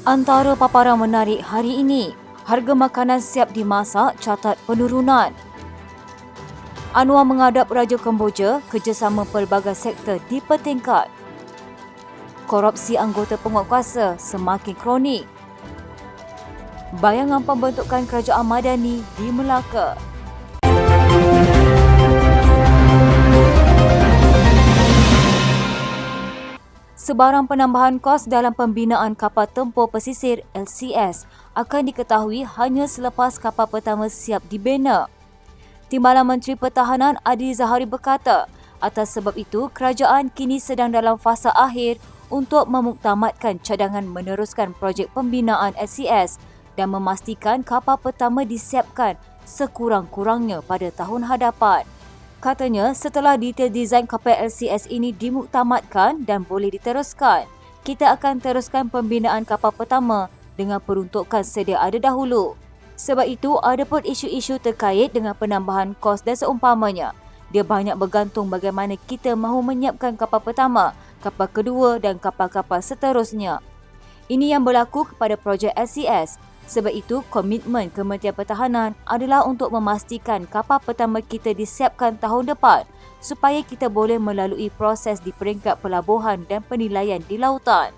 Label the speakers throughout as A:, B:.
A: Antara paparan menarik hari ini, harga makanan siap dimasak catat penurunan. Anwar menghadap Raja Kemboja, kerjasama pelbagai sektor dipertingkat. Korupsi anggota penguatkuasa semakin kronik. Bayangan pembentukan kerajaan Madani di Melaka. Sebarang penambahan kos dalam pembinaan kapal tempur pesisir LCS akan diketahui hanya selepas kapal pertama siap dibina. Timbalan Menteri Pertahanan Adi Zahari berkata, atas sebab itu kerajaan kini sedang dalam fasa akhir untuk memuktamadkan cadangan meneruskan projek pembinaan LCS dan memastikan kapal pertama disiapkan sekurang-kurangnya pada tahun hadapan. Katanya, setelah detail desain kapal LCS ini dimuktamadkan dan boleh diteruskan, kita akan teruskan pembinaan kapal pertama dengan peruntukan sedia ada dahulu. Sebab itu, ada pun isu-isu terkait dengan penambahan kos dan seumpamanya. Dia banyak bergantung bagaimana kita mahu menyiapkan kapal pertama, kapal kedua dan kapal-kapal seterusnya. Ini yang berlaku kepada projek LCS. Sebab itu, komitmen Kementerian Pertahanan adalah untuk memastikan kapal pertama kita disiapkan tahun depan supaya kita boleh melalui proses di peringkat pelabuhan dan penilaian di lautan.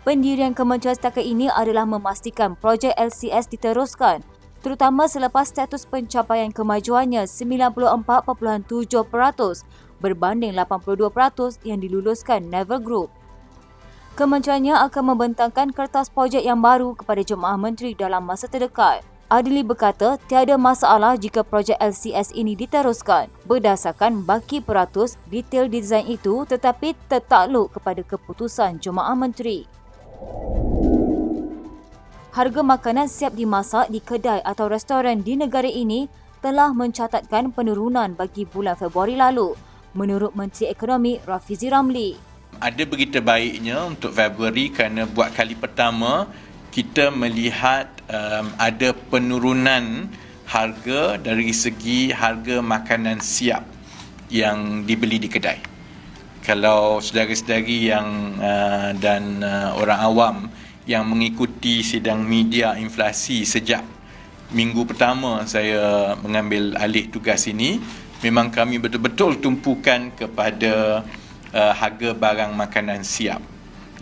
A: Pendirian kementerian setakat ini adalah memastikan projek LCS diteruskan, terutama selepas status pencapaian kemajuannya 94.7% berbanding 82% yang diluluskan Naval Group. Kementeriannya akan membentangkan kertas projek yang baru kepada Jemaah Menteri dalam masa terdekat. Adli berkata tiada masalah jika projek LCS ini diteruskan berdasarkan baki peratus detail desain itu tetapi tertakluk kepada keputusan Jemaah Menteri. Harga makanan siap dimasak di kedai atau restoran di negara ini telah mencatatkan penurunan bagi bulan Februari lalu, menurut Menteri Ekonomi Rafizi Ramli.
B: Ada berita baiknya untuk Februari kerana buat kali pertama kita melihat ada penurunan harga dari segi harga makanan siap yang dibeli di kedai. Kalau saudara-saudari yang dan orang awam yang mengikuti sidang media inflasi sejak minggu pertama saya mengambil alih tugas ini, memang kami betul-betul tumpukan kepada harga barang makanan siap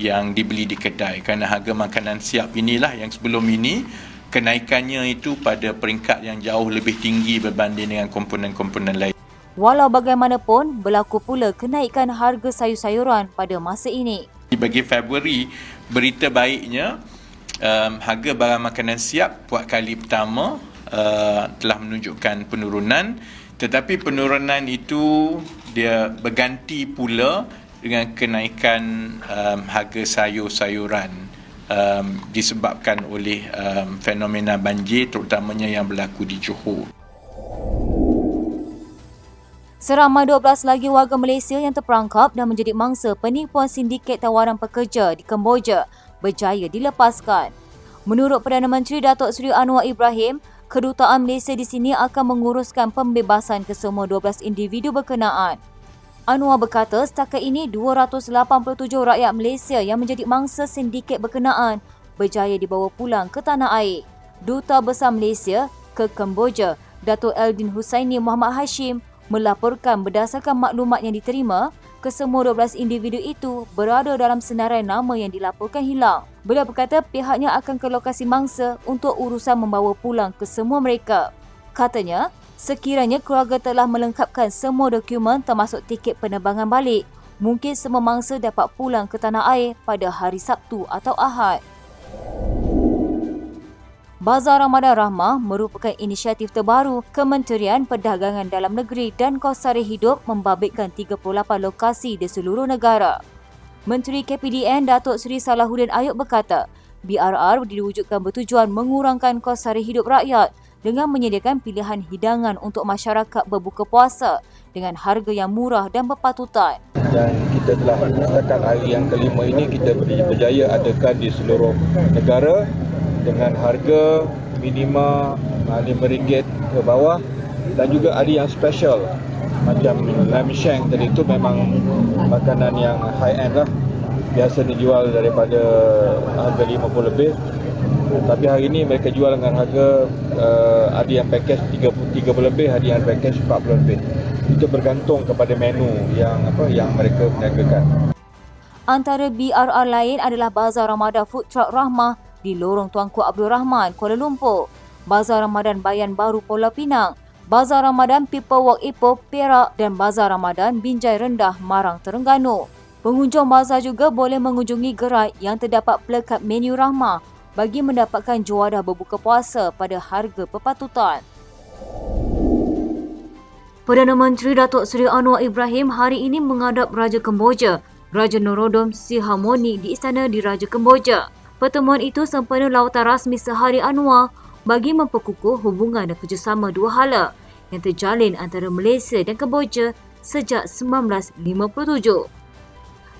B: yang dibeli di kedai, kerana harga makanan siap inilah yang sebelum ini kenaikannya itu pada peringkat yang jauh lebih tinggi berbanding dengan komponen-komponen lain.
A: Walau bagaimanapun, berlaku pula kenaikan harga sayur-sayuran pada masa ini.
B: Bagi Februari, berita baiknya harga barang makanan siap buat kali pertama telah menunjukkan penurunan, tetapi penurunan itu dia berganti pula dengan kenaikan harga sayur-sayuran disebabkan oleh fenomena banjir terutamanya yang berlaku di Johor.
A: Seramai 12 lagi warga Malaysia yang terperangkap dan menjadi mangsa penipuan sindiket tawaran pekerja di Kemboja berjaya dilepaskan. Menurut Perdana Menteri Datuk Seri Anwar Ibrahim, Kedutaan Malaysia di sini akan menguruskan pembebasan kesemua 12 individu berkenaan. Anwar berkata setakat ini 287 rakyat Malaysia yang menjadi mangsa sindiket berkenaan berjaya dibawa pulang ke tanah air. Duta Besar Malaysia ke Kemboja, Datuk Eldin Husaini Muhammad Hashim, melaporkan berdasarkan maklumat yang diterima, kesemua 12 individu itu berada dalam senarai nama yang dilaporkan hilang. Beliau berkata pihaknya akan ke lokasi mangsa untuk urusan membawa pulang kesemua mereka. Katanya, sekiranya keluarga telah melengkapkan semua dokumen termasuk tiket penerbangan balik, mungkin semua mangsa dapat pulang ke tanah air pada hari Sabtu atau Ahad. Bazar Ramadan Rahmah merupakan inisiatif terbaru Kementerian Perdagangan Dalam Negeri dan Kos Sara Hidup membabitkan 38 lokasi di seluruh negara. Menteri KPDN Datuk Seri Salahuddin Ayub berkata, BRR diwujudkan bertujuan mengurangkan kos sara hidup rakyat dengan menyediakan pilihan hidangan untuk masyarakat berbuka puasa dengan harga yang murah dan berpatutan.
C: Dan kita telah setakat hari yang kelima ini kita berjaya adakan di seluruh negara dengan harga minima RM5 ke bawah dan juga ada yang special macam lamb shank tadi itu memang makanan yang high end lah biasa dijual daripada harga 50 lebih. Tapi hari ini mereka jual dengan harga ada yang package 30 lebih, ada yang package 40 lebih. Itu bergantung kepada menu yang mereka perniagakan.
A: Antara BRR lain adalah Bazar Ramadan Food Truck Rahmah di Lorong Tuanku Abdul Rahman, Kuala Lumpur, Bazar Ramadan Bayan Baru Pulau Pinang, Bazar Ramadan People Walk Ipoh, Perak dan Bazar Ramadan Binjai Rendah, Marang, Terengganu. Pengunjung bazar juga boleh mengunjungi gerai yang terdapat pelekat menu Rahmah bagi mendapatkan juadah berbuka puasa pada harga berpatutan. Perdana Menteri Datuk Seri Anwar Ibrahim hari ini menghadap Raja Kemboja, Raja Norodom Sihamoni di Istana Diraja Kemboja. Pertemuan itu sempena lawatan rasmi sehari Anwar bagi memperkukuh hubungan dan kerjasama dua hala yang terjalin antara Malaysia dan Kemboja sejak 1957.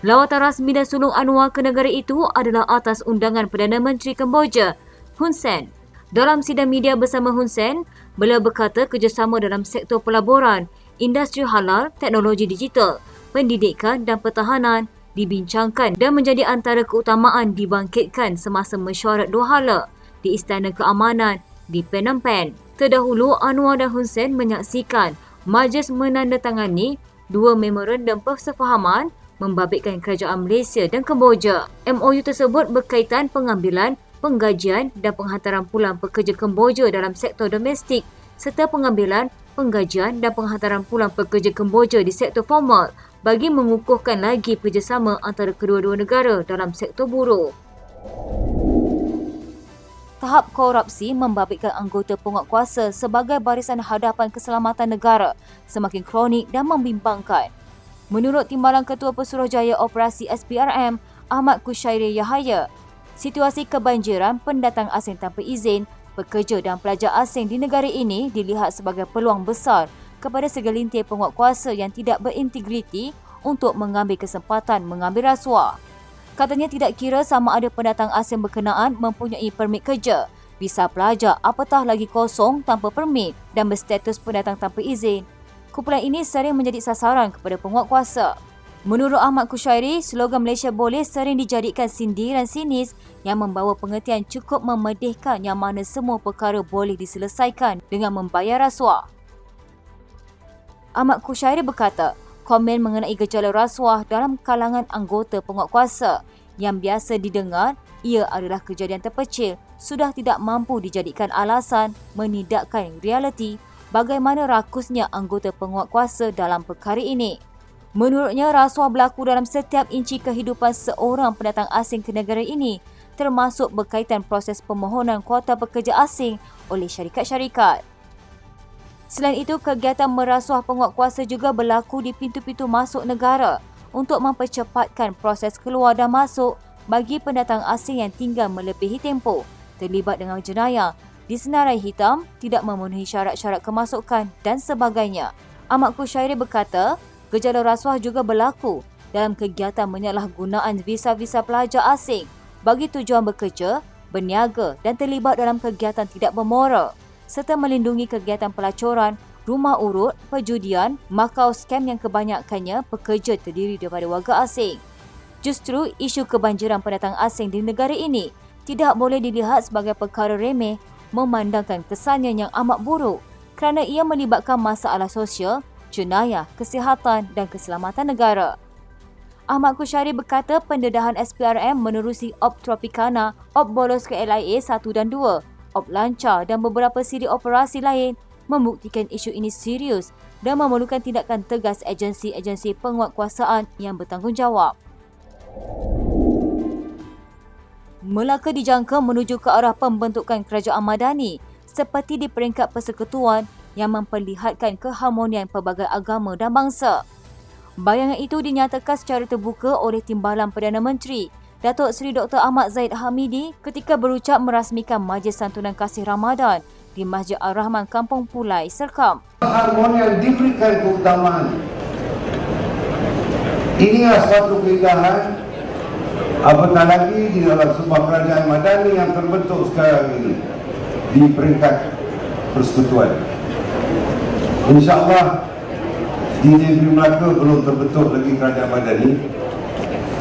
A: Lawatan rasmi dan sulung Anwar ke negara itu adalah atas undangan Perdana Menteri Kemboja, Hun Sen. Dalam sidang media bersama Hun Sen, beliau berkata kerjasama dalam sektor pelaburan, industri halal, teknologi digital, pendidikan dan pertahanan dibincangkan dan menjadi antara keutamaan dibangkitkan semasa mesyuarat dua hala di Istana Keamanan di Phnom Penh. Terdahulu, Anwar dan Hun Sen menyaksikan majlis menandatangani dua memorandum persefahaman membabitkan kerajaan Malaysia dan Kemboja. MOU tersebut berkaitan pengambilan, penggajian dan penghantaran pulang pekerja Kemboja dalam sektor domestik serta pengambilan, penggajian dan penghantaran pulang pekerja Kemboja di sektor formal bagi mengukuhkan lagi kerjasama antara kedua-dua negara dalam sektor buruh. Tahap korupsi membabitkan anggota penguatkuasa sebagai barisan hadapan keselamatan negara semakin kronik dan membimbangkan. Menurut Timbalan Ketua Pesuruhjaya Operasi SPRM, Ahmad Kushairi Yahaya, situasi kebanjiran pendatang asing tanpa izin, pekerja dan pelajar asing di negara ini dilihat sebagai peluang besar kepada segelintir penguatkuasa yang tidak berintegriti untuk mengambil kesempatan mengambil rasuah. Katanya tidak kira sama ada pendatang asing berkenaan mempunyai permit kerja, visa pelajar apatah lagi kosong tanpa permit dan berstatus pendatang tanpa izin. Kumpulan ini sering menjadi sasaran kepada penguatkuasa. Menurut Ahmad Kushairi, slogan Malaysia Boleh sering dijadikan sindiran sinis yang membawa pengertian cukup memedihkan yang mana semua perkara boleh diselesaikan dengan membayar rasuah. Ahmad Kushairi berkata, komen mengenai gejala rasuah dalam kalangan anggota penguatkuasa yang biasa didengar ia adalah kejadian terpecil sudah tidak mampu dijadikan alasan menidakkan realiti bagaimana rakusnya anggota penguatkuasa dalam perkara ini. Menurutnya, rasuah berlaku dalam setiap inci kehidupan seorang pendatang asing ke negara ini, termasuk berkaitan proses permohonan kuota pekerja asing oleh syarikat-syarikat. Selain itu, kegiatan merasuah penguatkuasa juga berlaku di pintu-pintu masuk negara untuk mempercepatkan proses keluar dan masuk bagi pendatang asing yang tinggal melebihi tempoh, terlibat dengan jenayah, disenarai hitam, tidak memenuhi syarat-syarat kemasukan dan sebagainya. Ahmad Kushairi berkata, gejala rasuah juga berlaku dalam kegiatan penyalahgunaan visa-visa pelajar asing bagi tujuan bekerja, berniaga dan terlibat dalam kegiatan tidak bermoral serta melindungi kegiatan pelacuran, rumah urut, perjudian, makau skam yang kebanyakannya pekerja terdiri daripada warga asing. Justru isu kebanjiran pendatang asing di negara ini tidak boleh dilihat sebagai perkara remeh memandangkan kesannya yang amat buruk kerana ia melibatkan masalah sosial, jenayah, kesihatan dan keselamatan negara. Ahmad Kushairi berkata pendedahan SPRM menerusi Op Tropicana, Op Bolos ke LIA 1 dan 2, Op Lancar dan beberapa siri operasi lain membuktikan isu ini serius dan memerlukan tindakan tegas agensi-agensi penguatkuasaan yang bertanggungjawab. Melaka dijangka menuju ke arah pembentukan kerajaan madani seperti di peringkat persekutuan yang memperlihatkan keharmonian pelbagai agama dan bangsa. Bayangan itu dinyatakan secara terbuka oleh Timbalan Perdana Menteri, Datuk Seri Dr. Ahmad Zahid Hamidi ketika berucap merasmikan Majlis Santunan Kasih Ramadan di Masjid Ar-Rahman Kampung Pulai, Serkam.
D: Harmoni yang diberikan keutamaan. Inilah suatu keindahan apatah lagi di dalam sebuah kerajaan madani yang terbentuk sekarang ini di peringkat persekutuan. InsyaAllah di negeri Melaka belum terbentuk lagi kerajaan madani.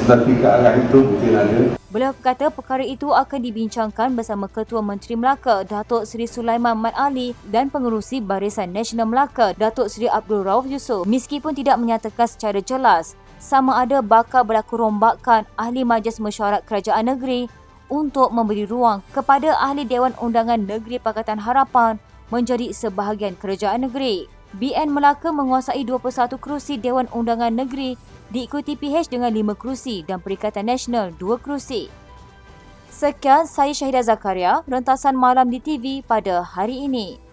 D: tetapi ke arah itu mungkin ada.
A: Beliau kata perkara itu akan dibincangkan bersama Ketua Menteri Melaka Datuk Seri Sulaiman Mat Ali dan Pengerusi Barisan Nasional Melaka Datuk Seri Abdul Rauf Yusof, meskipun tidak menyatakan secara jelas sama ada bakal berlaku rombakan Ahli Majlis Mesyuarat Kerajaan Negeri untuk memberi ruang kepada Ahli Dewan Undangan Negeri Pakatan Harapan menjadi sebahagian kerajaan negeri. BN Melaka menguasai 21 kerusi Dewan Undangan Negeri, diikuti PH dengan 5 kerusi dan Perikatan Nasional 2 kerusi. Sekian, saya Syahidah Zakaria, rentasan malam di TV pada hari ini.